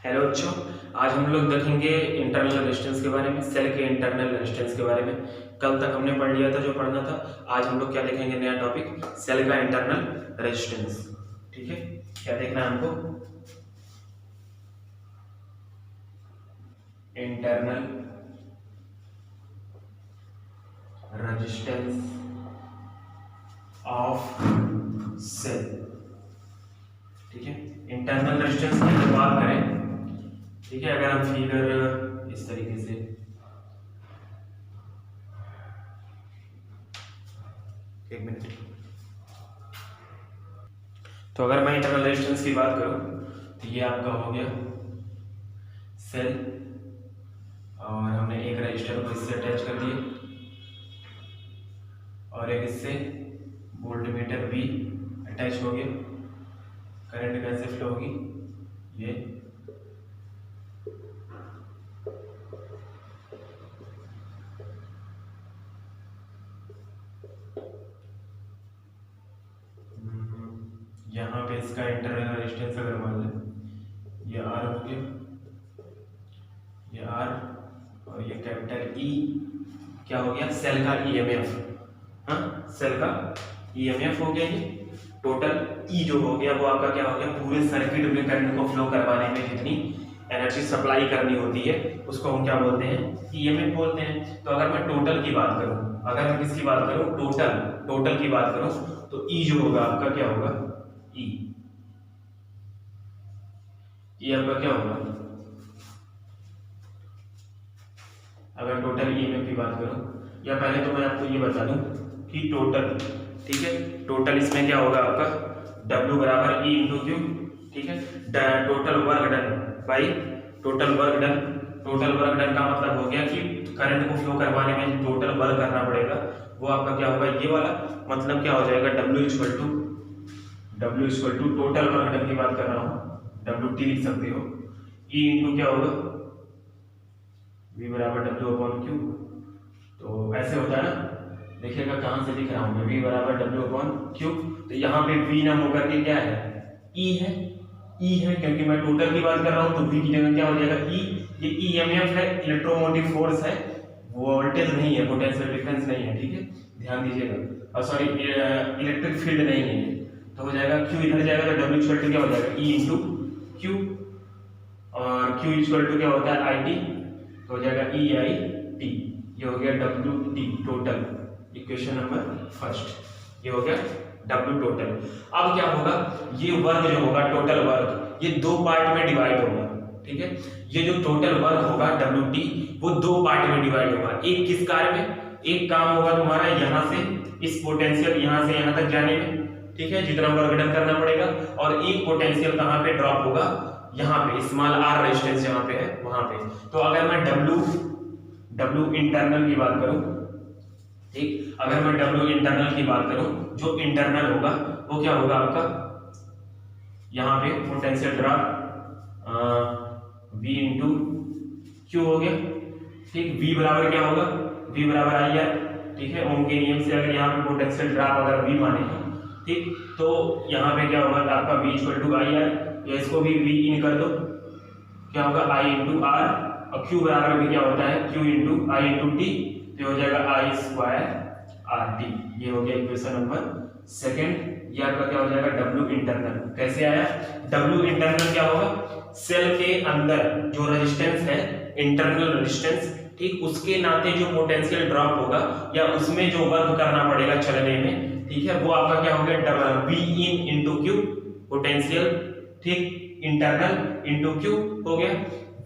Hello बच्चों, आज हम लोग देखेंगे इंटरनल रेजिस्टेंस के बारे में, सेल के इंटरनल रेजिस्टेंस के बारे में। कल तक हमने पढ़ लिया था जो पढ़ना था। आज हम लोग क्या देखेंगे, नया टॉपिक, सेल का इंटरनल रेजिस्टेंस। ठीक है, क्या देखना है हमको? Internal resistance of cell. ठीक है, इंटरनल रेजिस्टेंस की बात करें, ठीक है, अगर हम फिगर इस तरीके से, एक मिनट, तो अगर मैं इंटरनल रेजिस्टेंस की बात करूं तो ये आपका हो गया सेल, और हमने एक रजिस्टर को इससे अटैच कर दिया और एक इससे वोल्टमीटर भी अटैच हो गया। करंट कैसे फ्लो होगी, ये यहाँ पे इसका इंटरनल रेजिस्टेंस अगर मान लें ये आर हो गया, ये आर, और ये कैपिटल ई क्या हो गया, सेल का ईएमएफ। हाँ, सेल का ईएमएफ हो गया। ये टोटल ई जो हो गया वो आपका क्या हो गया, पूरे सर्किट में करंट को फ्लो करवाने में जितनी एनर्जी सप्लाई करनी होती है उसको हम क्या बोलते हैं, ईएमएफ बोलते हैं। तो अगर मैं टोटल की बात करूं, अगर मैं किसकी बात करूं, टोटल की बात करूं, तो ई जो होगा आपका क्या होगा, ई आपका क्या होगा, अगर टोटल ईएमएफ की बात करूं, या पहले तो मैं आपको ये बता दूं कि टोटल, ठीक है, टोटल इसमें क्या होगा आपका, W बराबर E इंटू क्यू। ठीक है, total work done by total work done. Total work done का मतलब हो गया कि करंट को फ्लो करवाने में टोटल वर्क करना पड़ेगा, वो आपका क्या होगा, ये वाला। मतलब क्या हो जाएगा, W equal to total work done की बात कर रहा हूँ, WT लिख सकते हो। E इंटू क्या होगा, V बराबर W अपॉन क्यू। तो ऐसे होता है ना, देखिएगा कहां से लिख रहा हूं मैं, V बराबर W अपॉन क्यू। तो यहाँ पे V ना होकर के क्या है, E है, E है, क्योंकि मैं टोटल की बात कर रहा हूं तो V की जगह क्या हो जाएगा, E। ये ईएमएफ है, इलेक्ट्रोमोटिव फोर्स है, वोल्टेज नहीं है, पोटेंशियल डिफरेंस नहीं है। ठीक है, ध्यान दीजिएगा, और सॉरी इलेक्ट्रिक फील्ड नहीं है। तो हो जाएगा Q इधर जाएगा तो W इक्वल टू क्या हो जाएगा, E इंटू क्यू, और Q इक्वल टू क्या होता है, IT, तो हो जाएगा EIT। ये हो गया WT total, equation number first, ये हो गया W टोटल। अब क्या होगा, ये वर्क जो होगा, टोटल वर्क, ये दो पार्ट में डिवाइड होगा। ठीक है, ये जो टोटल वर्क होगा WT, वो दो पार्ट में डिवाइड होगा। एक किस कार्य में, एक काम होगा तुम्हारा यहाँ से इस पोटेंशियल यहाँ से यहाँ तक जाने में, ठीक है, जितना वर्क डन करना पड़ेगा, और एक पोटेंशियल कहाँ पे ड्रॉप होगा, यहाँ पे स्मॉल r रेजिस्टेंस जहाँ पे है वहां पे। तो अगर मैं W इंटरनल की बात करूं, ठीक, अगर मैं W इंटरनल की बात करूं, जो इंटरनल होगा वो क्या होगा आपका, यहाँ पे potential drop V into Q हो गया। ठीक, V बराबर क्या होगा, V बराबर आई आर। ठीक है, ओम के नियम से अगर यहाँ पे पोटेंशियल ड्रॉप अगर V माने, ठीक, तो यहाँ पे क्या होगा आपका V equal to I R, या इसको भी V इन कर दो, क्या होगा I इंटू आर, और Q बराबर भी क्या होता है, Q इंटू आई इंटू टी, तो हो जाएगा I स्क्वायर आर टी। ये हो गया इक्वेशन नंबर सेकंड। ये आपका क्या हो जाएगा, W इंटरनल। कैसे आया, W इंटरनल क्या होगा, सेल के अंदर जो रेजिस्टेंस है, इंटरनल रेजिस्टेंस, ठीक, उसके नाते जो पोटेंशियल ड्रॉप होगा या उसमें जो वर्क करना पड़ेगा चलने में, ठीक है, वो आपका क्या हो गया, V इन इंटू क्यू पोटेंशियल, ठीक, इंटरनल इंटू क्यू हो गया।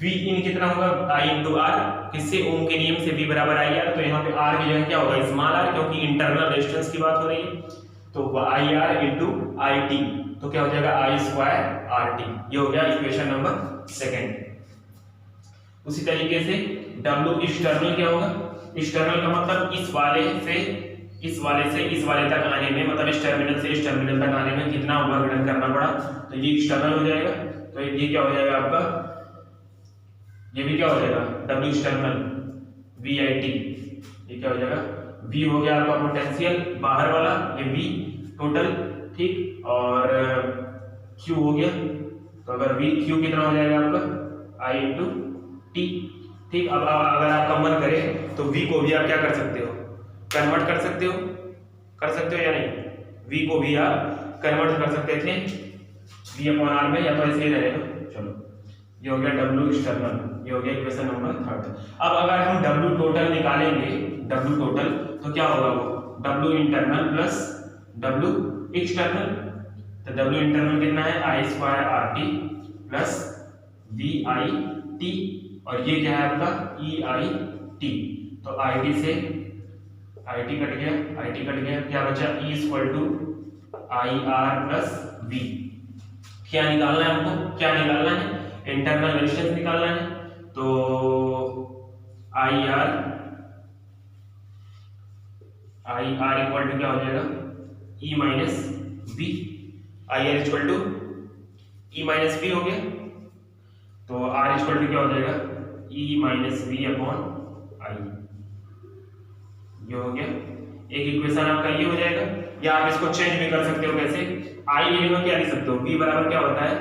V इन कितना होगा, I इंटू आर, किससे, ओम के नियम से V बराबर आई आर। तो यहाँ पे R की जगह क्या होगा, स्मॉल r, क्योंकि इंटरनल रेजिस्टेंस की बात हो रही है। तो I are into I T, तो क्या हो जाएगा, I स्क्वायर आर टी। ये हो गया इक्वेशन नंबर सेकेंड। उसी तरीके से W एक्सटर्नल क्या होगा, एक्सटर्नल का मतलब इस वाले से इस वाले तक आने में, मतलब इस टर्मिनल से इस टर्मिनल तक आने में कितना वर्क डन करना पड़ा, तो ये एक्सटर्नल हो जाएगा। तो ये क्या हो जाएगा आपका, ये भी क्या हो जाएगा, W एक्सटर्नल VIT। ये क्या हो जाएगा, V हो गया आपका पोटेंशियल बाहर वाला, ये V टोटल, ठीक, और Q हो गया। तो अगर V Q कितना हो जाएगा आपका, आई इंटू टी। ठीक, अब अगर आप कन्वर्ट करें तो v को भी आप क्या कर सकते हो, कन्वर्ट कर सकते हो या नहीं, v को भी आप कन्वर्ट कर सकते थे v अपॉन आर में, या तो ऐसे ही रहेगा। चलो ये हो गया W एक्सटर्नल, ये हो गया इक्वेशन नंबर 3। अब अगर हम W टोटल निकालेंगे, W टोटल तो क्या होगा, वो W internal plus W external. तो W इंटरनल कितना है, I square R T plus V I T, और ये क्या है आपका ई आई टी। तो आई टी से आई टी कट गया, क्या बचा, E equal to I R plus V. क्या निकालना है हमको, क्या निकालना है, इंटरनल रेजिस्टेंस निकालना है। तो आई आर इक्वल टू क्या हो जाएगा, E minus V. I R equal to E minus V हो गया, तो आर इक्वल टू क्या हो जाएगा, E minus V upon I. ये हो गया एक इक्वेशन आपका, ये हो जाएगा। या आप इसको चेंज भी कर सकते हो, कैसे, आई की जगह क्या लिख सकते हो, v बराबर क्या होता है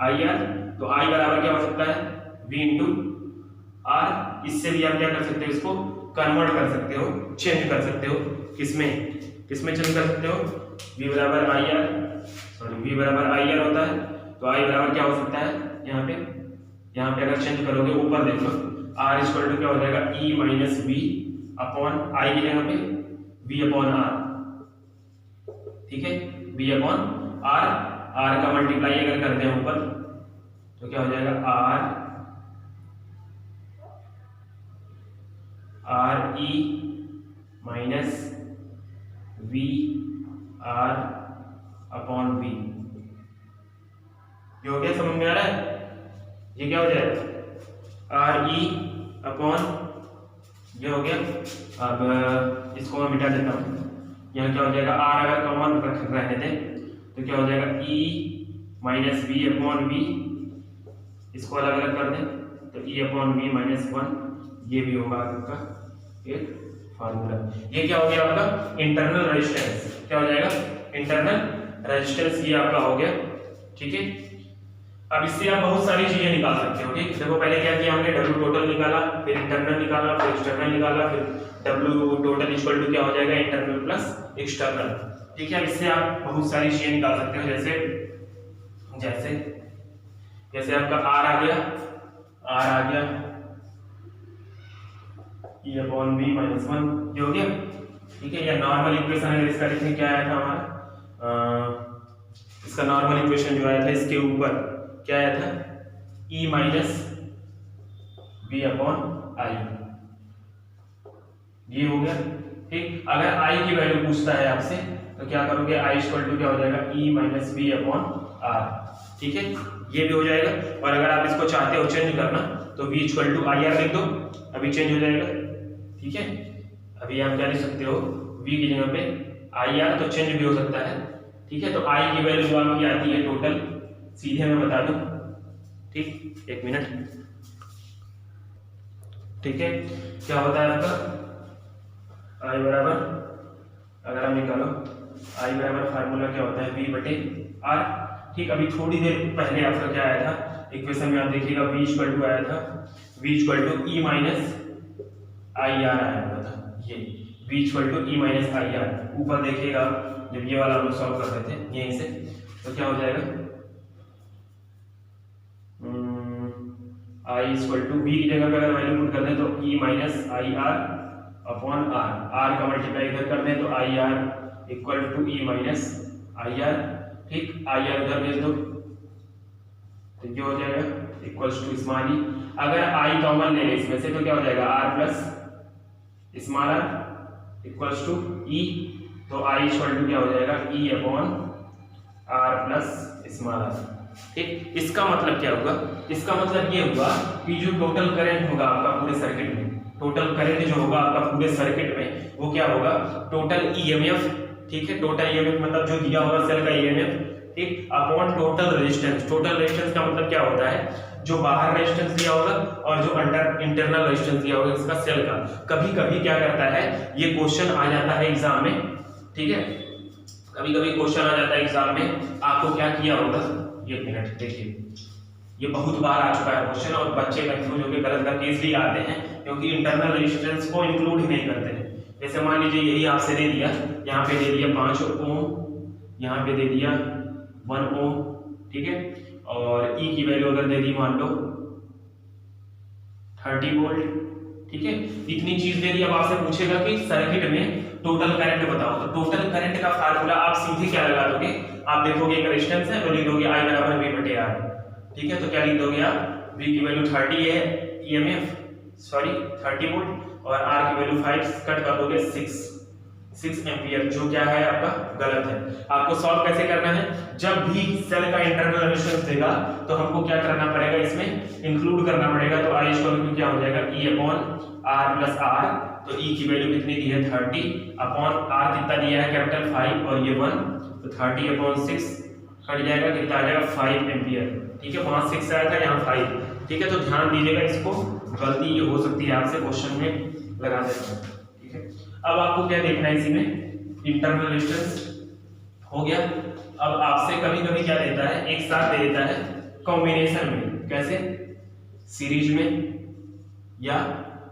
आई आर, तो आई बराबर क्या हो सकता है v इंटू आर। इससे भी आप क्या कर सकते हो, इसको कन्वर्ट कर सकते हो, चेंज कर सकते हो, किसमें चेंज कर सकते हो, v बराबर आई आर, सॉरी v बराबर आई आर होता है, तो आई बराबर क्या हो सकता है, यहाँ पे अगर चेंज करोगे ऊपर देख लो, आर इक्वल टू क्या हो जाएगा, E minus V upon I की जगह पे v अपॉन आर। ठीक है, v अपॉन आर का मल्टीप्लाई अगर करते हैं ऊपर तो क्या हो जाएगा, R E minus V R upon V. ये हो गया, समझ में आ रहा है, ये क्या हो जाएगा, आर ई अपॉन, ये हो गया। अब इसको मैं मिटा देता हूँ, यहाँ क्या हो जाएगा, आर अगर कॉमन रहने दें तो क्या हो जाएगा, E minus V upon we, इसको अलग अलग कर दें तो ई अपॉन वी माइनस 1। ये भी होगा आपका एक फार्मूला। ये क्या हो गया आपका इंटरनल रेजिस्टेंस, क्या हो जाएगा इंटरनल रेजिस्टेंस, ये आपका हो गया। ठीक है, अब इससे आप बहुत सारी चीजें निकाल सकते हो। ठीक, देखो पहले क्या किया हमने, W टोटल निकाला, फिर इंटरनल निकाला, फिर एक्सटर्नल निकाला, फिर W टोटल इक्वल टू क्या हो जाएगा, इंटरनल प्लस एक्सटर्नल। ठीक है, इससे आप बहुत सारी चीजें निकाल सकते हो, जैसे आपका R आ गया E अपॉन V माइनस 1, ये हो गया। ठीक है, या नॉर्मल इक्वेशन है, इसका लिखने क्या आया था हमारा, इसका नॉर्मल इक्वेशन जो आया था इसके ऊपर क्या आया था, E minus V upon I, ये हो गया। ठीक, अगर I की वैल्यू पूछता है आपसे तो क्या करोगे, I इक्वल टू क्या हो जाएगा, E minus V upon R. ठीक है, ये भी हो जाएगा। और अगर आप इसको चाहते हो चेंज करना तो V equal to I R लिख दो, अभी चेंज हो जाएगा। ठीक है, अभी आप क्या लिख सकते हो, V की जगह पे आई आर, तो चेंज भी हो सकता है। ठीक है, तो I की वैल्यू जो आपकी आती है टोटल, सीधे मैं बता दूं। ठीक, एक मिनट। ठीक है, क्या होता है आपका I बराबर, अगर हम निकालो I बराबर फार्मूला क्या होता है, V बटे R। ठीक, अभी थोड़ी देर पहले आपका क्या आया था इक्वेशन में, आप देखिएगा V इक्वल टू आया था, V equal to E minus I R आया हुआ था, ये V equal to E minus I R. ऊपर देखिएगा जब ये वाला हम लोग सॉल्व कर रहे थे यहीं से, तो क्या हो जाएगा, I इक्वल टू V की जगह पे अगर वैल्यू पुट कर दें तो E minus I R upon R, R का मल्टीप्लाई इधर कर दें तो I R equal to E minus I R. ठीक, आई आर उधर भेज दो तो ये हो जाएगा इक्वल्स टू स्मॉल ई। अगर I कॉमन ले लें इसमें से तो क्या हो जाएगा, R plus small r equals to E, तो I इक्वल टू क्या हो जाएगा, E upon R plus small r। ठीक, इसका मतलब क्या होगा, इसका मतलब ये होगा कि जो टोटल करंट होगा आपका पूरे सर्किट में, टोटल करंट जो होगा आपका पूरे सर्किट में वो क्या होगा, टोटल ईएमएफ। ठीक है, टोटल ईएमएफ मतलब जो दिया होगा सेल का ईएमएफ, ठीक, upon total resistance. Total resistance का मतलब क्या होता है, जो बाहर रेजिस्टेंस दिया होगा और जो अंदर इंटरनल रेजिस्टेंस दिया होगा इसका सेल का। कभी कभी क्या करता है, ये क्वेश्चन आ जाता है एग्जाम में। ठीक है, कभी कभी क्वेश्चन आ जाता है एग्जाम में, आपको क्या किया होगा, एक मिनट देखिए, ये बहुत बार आ चुका है क्वेश्चन और बच्चे कंफ्यूज होकर गलत करके इसलिए आते हैं क्योंकि इंटरनल रेजिस्टेंस को इंक्लूड ही नहीं करते हैं। जैसे मान लीजिए यही आपसे दे दिया, यहाँ पे दे दिया 5 ओम, यहाँ पे दे दिया 1 ओम, ठीक है, और ई की वैल्यू अगर दे दी मान लो 30 वोल्ट, ठीक है, इतनी चीज दे दी। अब आपसे पूछेगा कि सर्किट में टोटल करंट बताओ, तो टोटल करंट का फार्मूला आप सीधे क्या लगा दोगे, आप देखोगे एक रेजिस्टेंस है तो लिख दोगे I बराबर V बटे R, ठीक है, तो क्या लिख दोगे आप, V की वैल्यू 30 है EMF सॉरी 30 वोल्ट और R की वैल्यू 5 कट कर दोगे 6 एम्पियर, जो क्या है आपका गलत है। आपको सॉल्व कैसे करना है, जब भी सेल का इंटरनल रेजिस्टेंस देगा तो हमको क्या करना पड़ेगा, इसमें इंक्लूड करना पड़ेगा। तो I इक्वल क्या हो जाएगा E upon R plus R, तो E की वैल्यू कितनी दी है 30 अपॉन R कितना दिया है कैपिटल 5 और ये 1, तो 30 अपॉन 6 कट जाएगा, कितना आ जाएगा 5 एम्पियर, ठीक है, वहां 6 आया था यहाँ 5, ठीक है, तो ध्यान दीजिएगा, इसको गलती ये हो सकती है आपसे क्वेश्चन में लगा देते हैं, ठीक है। अब आपको क्या देखना है, इसी में इंटरनल रेजिस्टेंस हो गया। अब आपसे कभी कभी क्या देता है, एक साथ दे देता है कॉम्बिनेशन में, कैसे, सीरीज में या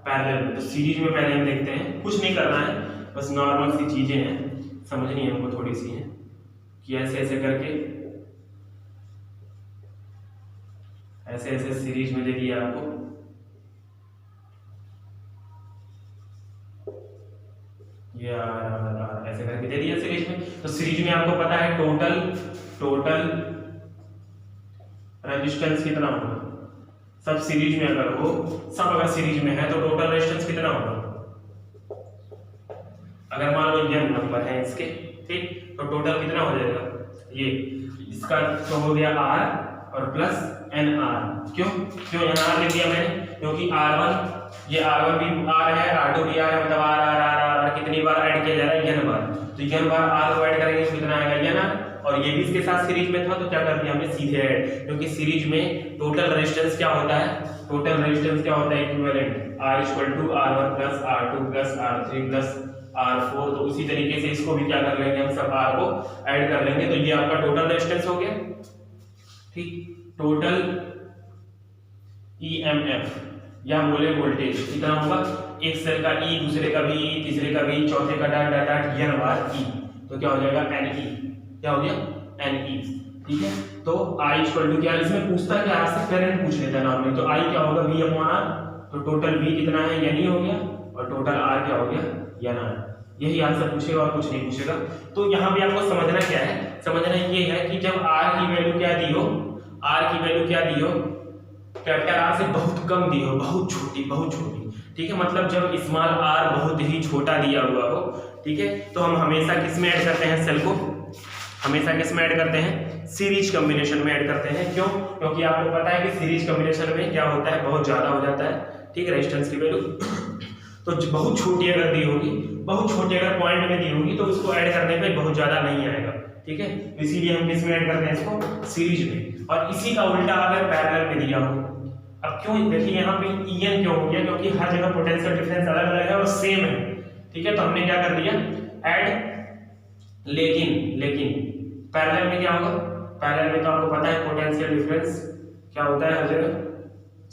पैरेलल में। तो सीरीज में पहले हम देखते हैं, कुछ नहीं करना है, बस नॉर्मल सी चीजें हैं, समझनी है हमको थोड़ी सी है कि ऐसे ऐसे करके ऐसे ऐसे सीरीज में दे दिया आपको, ये ऐसे करके दे दिया सीरीज में। तो सीरीज में आपको पता है टोटल रेजिस्टेंस कितना होगा, सब सीरीज में अगर हो, सब अगर सीरीज में है तो टोटल रेजिस्टेंस कितना होगा, अगर मान लो ये नंबर है इसके, ठीक, तो टोटल कितना हो जाएगा, ये इसका तो हो गया R और प्लस NR, क्यों यहाँ R लिख दिया मैंने, क्योंकि R1 ये R1 भी R है, R2 भी R है, मतलब R कितनी बार ऐड किया जा रहा है, N बार, तो N बार R को ऐड करेंगे तो कितना आएगा NR, और ये भी इसके साथ सीरीज में था तो क्या कर दिया हमने सीधे ऐड, क्योंकि सीरीज में टोटल रेजिस्टेंस क्या होता है, टोटल रेजिस्टेंस क्या होता है, equivalent R equal to R1 plus R2 plus R3 plus R4, तो उसी तरीके से इसको भी क्या कर लेंगे हम, सब R को ऐड कर लेंगे, तो ये आपका टोटल रेजिस्टेंस हो गया, ठीक। टोटल EMF या बोले वोल्टेज कितना होगा, एक सेल का E, दूसरे का भी E, तीसरे का भी, चौथे का डाट डाट डाट N बार E, तो क्या हो जाएगा NE, क्या हो गया NE, ठीक है। तो I इक्वल टू क्या, इसमें पूछता क्या आपसे, करंट पूछ लेता है नॉर्मली, तो I क्या होगा V अपॉन R, तो टोटल V कितना है NE हो गया और टोटल R क्या हो गया NR, यही आपसे पूछेगा और कुछ नहीं पूछेगा। तो यहाँ पे आपको समझना क्या है, समझना ये है कि जब R की वैल्यू क्या दी हो, R की वैल्यू क्या दी हो, कैपिटल R से बहुत कम दी हो, बहुत छोटी, ठीक है, मतलब जब स्मॉल r बहुत ही छोटा दिया हुआ हो, ठीक है, तो हम हमेशा किस में ऐड करते हैं, सेल को हमेशा किस में ऐड करते हैं, सीरीज कॉम्बिनेशन में ऐड करते हैं। क्यों, क्योंकि आपको पता है कि सीरीज कॉम्बिनेशन में क्या होता है, बहुत ज्यादा हो जाता है, ठीक है, रेजिस्टेंस की वैल्यू तो बहुत छोटी अगर दी होगी, बहुत छोटी अगर पॉइंट में दी होगी तो उसको ऐड करने पे बहुत ज्यादा नहीं आएगा, ठीक है, इसीलिए हम किस में ऐड करते हैं इसको, सीरीज में। और इसी का उल्टा अगर पैरेलल में दिया हो, अब क्यों, देखिए यहाँ पे EN क्यों हो गया, क्योंकि हर जगह पोटेंशियल डिफरेंस अलग अलग है और सेम है, ठीक है, तो हमने क्या कर दिया ऐड, लेकिन पैरेलल में क्या होगा, पैरेलल में तो आपको पता है पोटेंशियल डिफरेंस क्या होता है हर जगह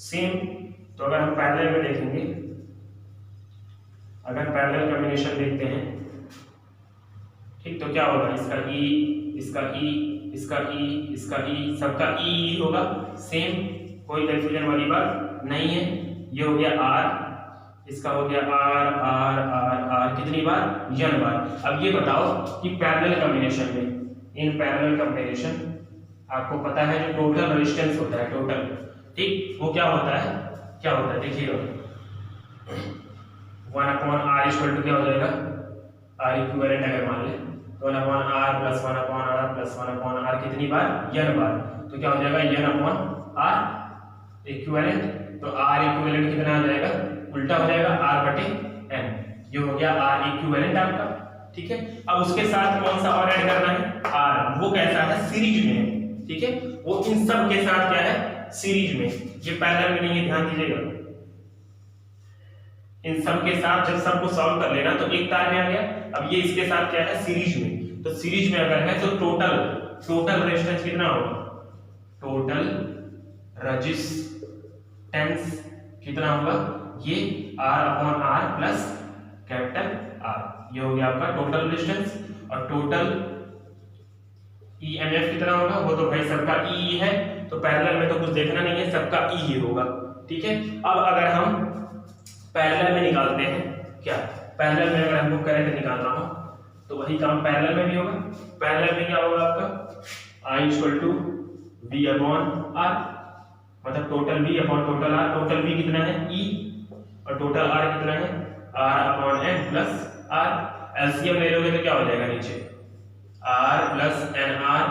सेम, तो अगर हम पैरेलल में देखेंगे, अगर पैरेलल कॉम्बिनेशन देखते हैं, ठीक, तो क्या होगा, इसका E, इसका E, इसका E, इसका E, सबका E होगा सेम, कोई कंफ्यूजन वाली बात नहीं है। ये हो गया R, इसका हो गया R कितनी बार, N बार। अब ये बताओ कि पैरेलल कॉम्बिनेशन में, इन पैरेलल कॉम्बिनेशन आपको पता है जो टोटल रेजिस्टेंस होता है, टोटल, ठीक, वो क्या होता है, देखिएगा 1/R इक्वल टू क्या हो जाएगा, R इक्विवेलेंट अगर मान ले तो 1/R plus 1/R plus 1/R कितनी बार, N बार, तो क्या हो जाएगा N/R इक्विवेलेंट, तो R इक्विवेलेंट कितना आ जाएगा, उल्टा हो जाएगा R बटे N, ये हो गया R इक्विवेलेंट आपका, ठीक है। अब उसके साथ कौन सा और ऐड करना है, R, वो कैसा है, सीरीज में है, ठीक है, वो इन सब के साथ क्या है, सीरीज में, ये पैरेलल में नहीं है, ध्यान दीजिएगा, इन सब के साथ जब सबको सॉल्व कर लेना तो एक तार में आ गया। अब ये इसके साथ क्या है, सीरीज में, तो सीरीज में अगर है तो टोटल रेजिस्टेंस कितना होगा, टोटल रेजिस्टेंस कितना होगा, ये R/R प्लस कैपिटल R, ये हो गया आपका टोटल रेजिस्टेंस। और टोटल EMF कितना होगा, वो तो भाई सबका E है, तो पैरेलल में तो कुछ देखना नहीं है, सबका E ही होगा, ठीक है। अब अगर हम पैरेलल में निकालते हैं, क्या पैरेलल में अगर हमको करंट निकालना हो तो वही काम पैरेलल में भी होगा। पैरेलल में क्या होगा आपका I = V/R, मतलब total V upon total R। Total V कितना है E और टोटल R कितना है R/N प्लस R। एलसीएम ले लोगे तो क्या हो जाएगा, नीचे R प्लस NR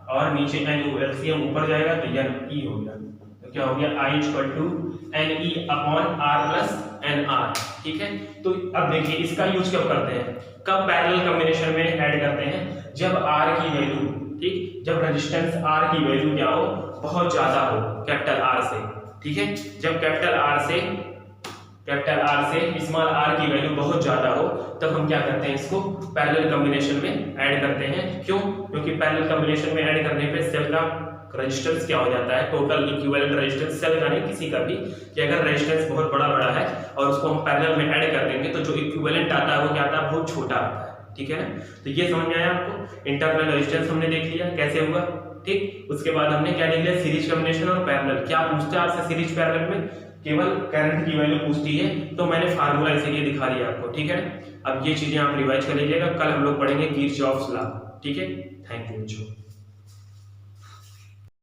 और नीचे N, एलसीएम ऊपर जाएगा तो NE हो गया। तो क्या हो गया I = NE/R प्लस NR, ठीक है। तो अब देखिए इसका यूज कब करते हैं, कब पैरेलल कॉम्बिनेशन में ऐड करते हैं, जब R की वैल्यू, ठीक, जब रेजिस्टेंस R की वैल्यू क्या हो, बहुत ज्यादा हो कैपिटल R से, ठीक है। जब कैपिटल R से स्मॉल r की वैल्यू बहुत ज्यादा हो तब हम क्या करते हैं, इसको पैरेलल कॉम्बिनेशन में ऐड करते हैं। क्यों, क्योंकि पैरेलल कॉम्बिनेशन में ऐड करने पे सेल का रेजिस्टेंस क्या हो जाता है, टोटल इक्विवेलेंट रेजिस्टेंस, सेल का नहीं किसी का भी, कि अगर रेजिस्टेंस बहुत बड़ा है और उसको हम पैरेलल में ऐड कर देंगे तो जो इक्विवेलेंट आता है वो क्या आता है, बहुत छोटा आता है, ठीक है ना। तो ये समझ में आया आपको, इंटरनल रेजिस्टेंस हमने देख लिया कैसे होगा, ठीक। उसके बाद हमने क्या देख लिया, सीरीज कॉम्बिनेशन और पैरेलल। क्या पूछता है आपसे सीरीज पैरेलल में, केवल करंट की वैल्यू पूछती है, तो मैंने फार्मूला इसीलिए दिखा दिया आपको, ठीक है। अब ये चीजें आप रिवाइज कर लीजिएगा, कल हम लोग पढ़ेंगे किरचॉफ्स लॉ, ठीक है। थैंक यू बच्चों।